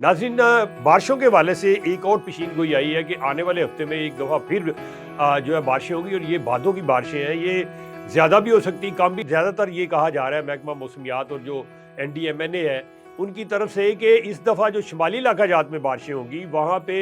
नाज़रीन, बारिशों के हवाले से एक और पेशीन गोई आई है कि आने वाले हफ्ते में एक दफ़ा फिर जो है बारिशें होंगी और ये भादों की बारिशें हैं। ये ज़्यादा भी हो सकती, कम भी। ज़्यादातर ये कहा जा रहा है महकमा मौसमियात और जो NDMNA है उनकी तरफ से कि इस दफ़ा जो शुमाली इलाका जात में बारिशें होंगी वहाँ पे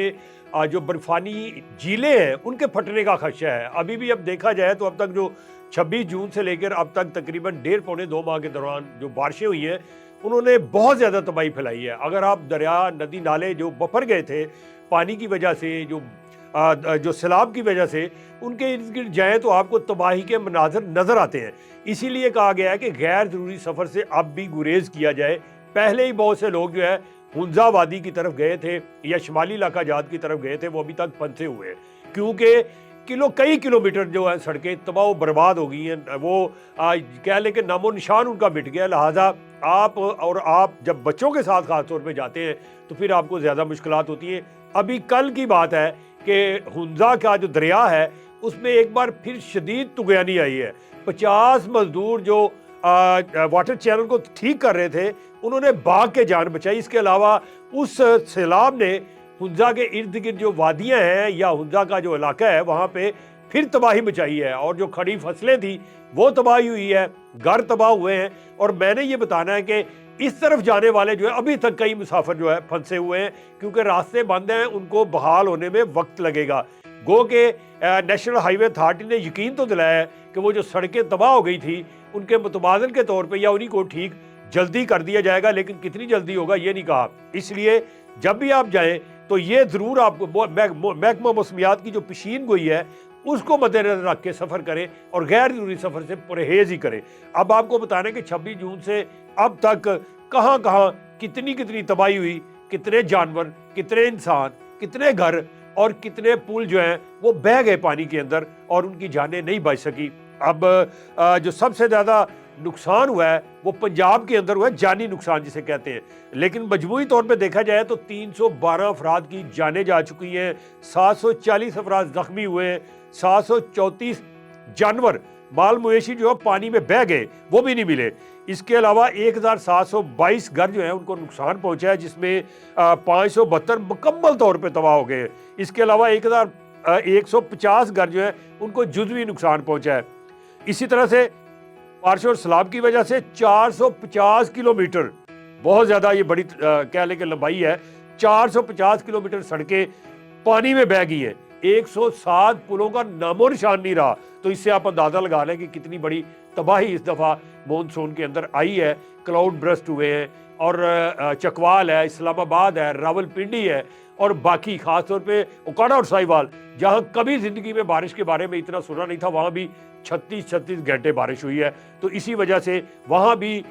जो बर्फ़ानी झीलें हैं उनके फटने का खदशा है। अभी भी अब देखा जाए तो अब तक जो 26 जून से लेकर अब तक तकरीबन डेढ़ पौने 2 माह के दौरान जो बारिशें हुई हैं उन्होंने बहुत ज़्यादा तबाही फैलाई है। अगर आप दरिया, नदी, नाले जो बफर गए थे पानी की वजह से, जो सैलाब की वजह से, उनके इर्द गिर्द जाएँ तो आपको तबाही के मनाज़र नज़र आते हैं। इसीलिए कहा गया है कि गैर ज़रूरी सफ़र से अब भी गुरेज़ किया जाए। पहले ही बहुत से लोग जो है हुंज़ा वादी की तरफ गए थे या शुमाली इलाका जात की तरफ गए थे, वो अभी तक फंसे हुए हैं क्योंकि कई किलोमीटर जो है सड़कें तबाह बर्बाद हो गई हैं। वो कह लें कि नामो निशान उनका मिट गया। लिहाजा आप जब बच्चों के साथ खास तौर पे जाते हैं तो फिर आपको ज़्यादा मुश्किलात होती हैं। अभी कल की बात है कि हुंज़ा का जो दरिया है उसमें एक बार फिर शदीद तुगयानी आई है। 50 मजदूर जो वाटर चैनल को ठीक कर रहे थे उन्होंने भाग के जान बचाई। इसके अलावा उस सैलाब ने हुंज़ा के इर्द गिर्द जो वादियाँ हैं या हुंज़ा का जो इलाका है वहाँ पे फिर तबाही मचाई है और जो खड़ी फसलें थी वो तबाही हुई है, घर तबाह हुए हैं। और मैंने ये बताना है कि इस तरफ जाने वाले जो है अभी तक कई मुसाफिर जो है फंसे हुए हैं क्योंकि रास्ते बंद हैं, उनको बहाल होने में वक्त लगेगा। गो के नेशनल हाईवे अथॉरिटी ने यकीन तो दिलाया है कि वो जो सड़कें तबाह हो गई थी उनके मुतबादल के तौर पर या उन्हीं को ठीक जल्दी कर दिया जाएगा, लेकिन कितनी जल्दी होगा ये नहीं कहा। इसलिए जब भी आप जाएं तो ये ज़रूर आपको महकमा मौसमियात की जो पेशीन गोई है उसको मद्देनजर रख के सफ़र करें और गैर ज़रूरी सफ़र से परहेज़ ही करें। अब आपको बताना है कि 26 जून से अब तक कहाँ कहाँ कितनी कितनी तबाही हुई, कितने जानवर, कितने इंसान, कितने घर और कितने पुल जो हैं वो बह गए पानी के अंदर और उनकी जानें नहीं बच सकी। अब जो सबसे ज़्यादा नुकसान हुआ है वो पंजाब के अंदर हुआ है, जानी नुकसान जिसे कहते हैं। लेकिन मजमूई तौर पे देखा जाए तो 312 अफराद की जानें जा चुकी हैं, 740 अफराद जख्मी हुए हैं, 734 जानवर माल मवेशी जो है पानी में बह गए वो भी नहीं मिले। इसके अलावा 1722 घर जो है उनको नुकसान पहुंचा है, जिसमें 572 मुकम्मल तौर पे तबाह हो गए हैं। इसके अलावा 1150 घर जो है उनको जुज़वी नुकसान पहुंचा है। इसी तरह से बारिश और सैलाब की वजह से 450 किलोमीटर, बहुत ज़्यादा ये बड़ी कह लें कि लंबाई है, 450 किलोमीटर सड़कें पानी में बह गई हैं। 107 पुलों का नामो निशान नहीं रहा। तो इससे आप अंदाज़ा लगा लें कि कितनी बड़ी तबाही इस दफ़ा मानसून के अंदर आई है। क्लाउड ब्रस्ट हुए हैं और चकवाल है, इस्लामाबाद है, रावलपिंडी है और बाकी ख़ास तौर पे उकाड़ा और साहिवाल, जहाँ कभी ज़िंदगी में बारिश के बारे में इतना सुना नहीं था, वहाँ भी 36 घंटे बारिश हुई है। तो इसी वजह से वहाँ भी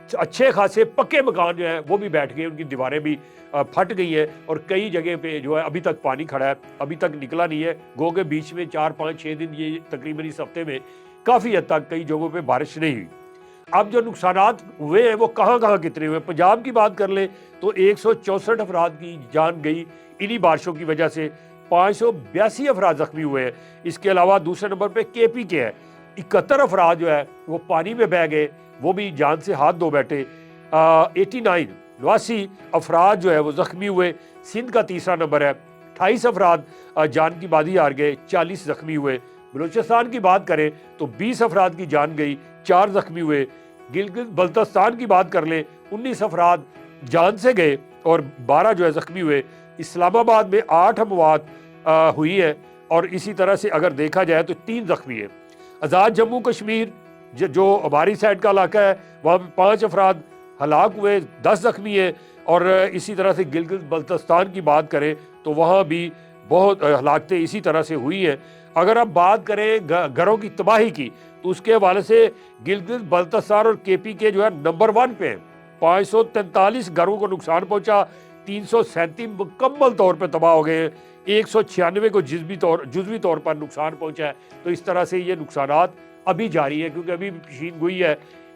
अच्छे खासे पक्के मकान जो है वो भी बैठ गए, उनकी दीवारें भी फट गई हैं और कई जगह पे जो है अभी तक पानी खड़ा है, अभी तक निकला नहीं है। गो के बीच में 4, 5, 6 दिन ये तकरीबन इस हफ्ते में काफ़ी हद तक कई जगहों पे बारिश नहीं हुई। अब जो नुकसानात हुए हैं वो कहाँ कहाँ कितने हुए। पंजाब की बात कर लें तो 164 अफराद की जान गई इन्हीं बारिशों की वजह से, 582 अफराद जख्मी हुए हैं। इसके अलावा दूसरे नंबर पे KP के है, 71 अफराद जो है वो पानी में बह गए, वो भी जान से हाथ धो बैठे। 89 अफराद जो है वो जख्मी हुए। सिंध का तीसरा नंबर है, 28 अफराद जान की बाजी हार गए, 40 जख्मी हुए। बलूचिस्तान की बात करें तो 20 अफराद की जान गई, 4 जख्मी हुए। गिलगित बल्तिस्तान की बात कर लें, 19 अफराद जान से गए और 12 जो है जख्मी हुए। इस्लामाबाद में 8 अमवात हुई है और इसी तरह से अगर देखा जाए तो 3 जख्मी है। आज़ाद जम्मू कश्मीर जो हमारी साइड का इलाका है वहाँ पे 5 अफराद हलाक हुए, 10 जख्मी है। और इसी तरह से गिलगित बल्तिस्तान की बात करें तो वहाँ भी बहुत हलाकतें इसी तरह से हुई हैं। अगर आप बात करें घरों की तबाही की तो उसके हवाले से गिलगित बल्तिस्तान और KP के जो है नंबर 1 पे हैं। 543 घरों को नुकसान पहुंचा, 337 मुकम्मल तौर पर तबाह हो गए हैं, 196 को जुज़वी तौर पर नुकसान पहुंचा है। तो इस तरह से ये नुकसानात अभी जारी है क्योंकि अभी पेशीन गोई है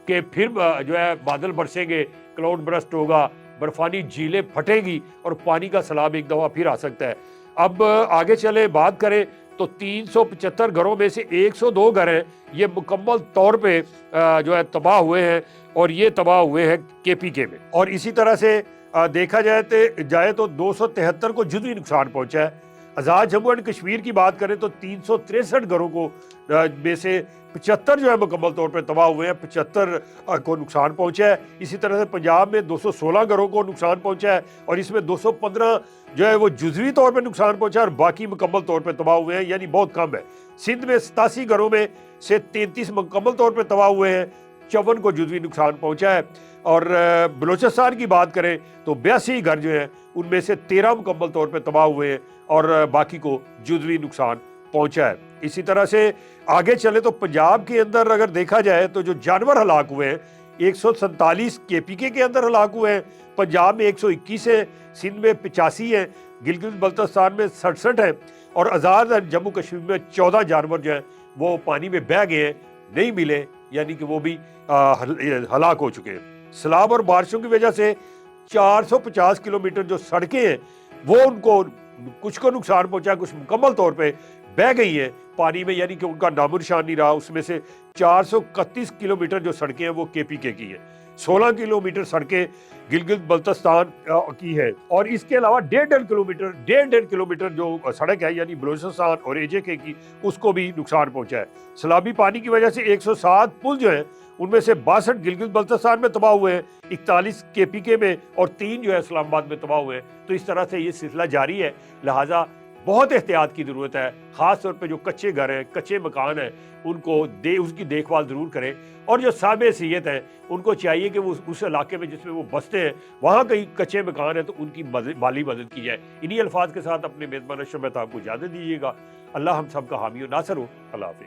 कि फिर जो है बादल बरसेंगे, क्लाउड ब्रस्ट होगा, बर्फानी झीलें फटेंगी और पानी का सैलाब एक दफ़ा फिर आ सकता है। अब आगे चले बात करें तो 375 घरों में से 102 घर हैं ये मुकम्मल तौर पे जो है तबाह हुए हैं और ये तबाह हुए हैं KPK में। और इसी तरह से देखा जाए तो 273 को जुज़वी नुकसान पहुंचा है। आज़ाद जम्मू एंड कश्मीर की बात करें तो 363 घरों को में से 75 जो है मुकम्मल तौर पे तबाह हुए हैं, 75 को नुकसान पहुंचा है। इसी तरह से पंजाब में 216 घरों को नुकसान पहुंचा है और इसमें 215 जो है वो जुज़वी तौर पे नुकसान पहुंचा है और बाकी मुकम्मल तौर पे तबाह हुए हैं, यानी बहुत कम है। सिंध में 87 घरों में से 33 मुकम्मल तौर पे तबाह हुए हैं, 54 को जुज़वी नुकसान पहुंचा है। और बलूचिस्तान की बात करें तो 82 घर जो हैं उनमें से 13 मुकम्मल तौर पे तबाह हुए हैं और बाकी को जुज़वी नुकसान पहुंचा है। इसी तरह से आगे चले तो पंजाब के अंदर अगर देखा जाए तो जो जानवर हलाक हुए हैं 147 केपीके के अंदर हलाक हुए हैं, पंजाब में 121 है, सिंध में 85 है, गिलगित बल्तिस्तान में 67 है और आज़ाद जम्मू कश्मीर में 14 जानवर जो हैं वो पानी में बह गए हैं, नहीं मिले, यानी कि वो भी हलाक हो चुके हैं। सैलाब और बारिशों की वजह से 450 किलोमीटर जो सड़कें हैं वो उनको कुछ को नुकसान पहुंचा, कुछ मुकम्मल तौर पे बह गई है पानी में, यानी कि उनका नामो निशान नहीं रहा। उसमें से 431 किलोमीटर जो सड़कें हैं वो केपीके की है, 16 किलोमीटर सड़कें गिलगित बल्तिस्तान की है और इसके अलावा 1.5 किलोमीटर जो सड़क है यानी बलूचिस्तान और एजेके की, उसको भी नुकसान पहुंचा है। सैलाबी पानी की वजह से 107 पुल जो है उनमें से 62 गिलगित बल्तिस्तान में तबाह हुए हैं, 41 केपीके में और 3 जो है इस्लामाबाद में तबाह हुए हैं। तो इस तरह से ये सिलसिला जारी है, लिहाजा बहुत एहतियात की ज़रूरत है। ख़ास तौर पे जो कच्चे घर हैं, कच्चे मकान हैं, उसकी देखभाल ज़रूर करें और जो साहिब हैसियत हैं उनको चाहिए कि वो उस इलाके में जिसमें वो बसते हैं वहाँ कहीं कच्चे मकान हैं तो उनकी माली मदद की जाए। इन्हीं अल्फाज के साथ अपने मेज़बान अशरफ मेहताब को इजाज़त दीजिएगा। अल्लाह हम सब का हामी और नासर हो। अल्लाह हाफ़िज़।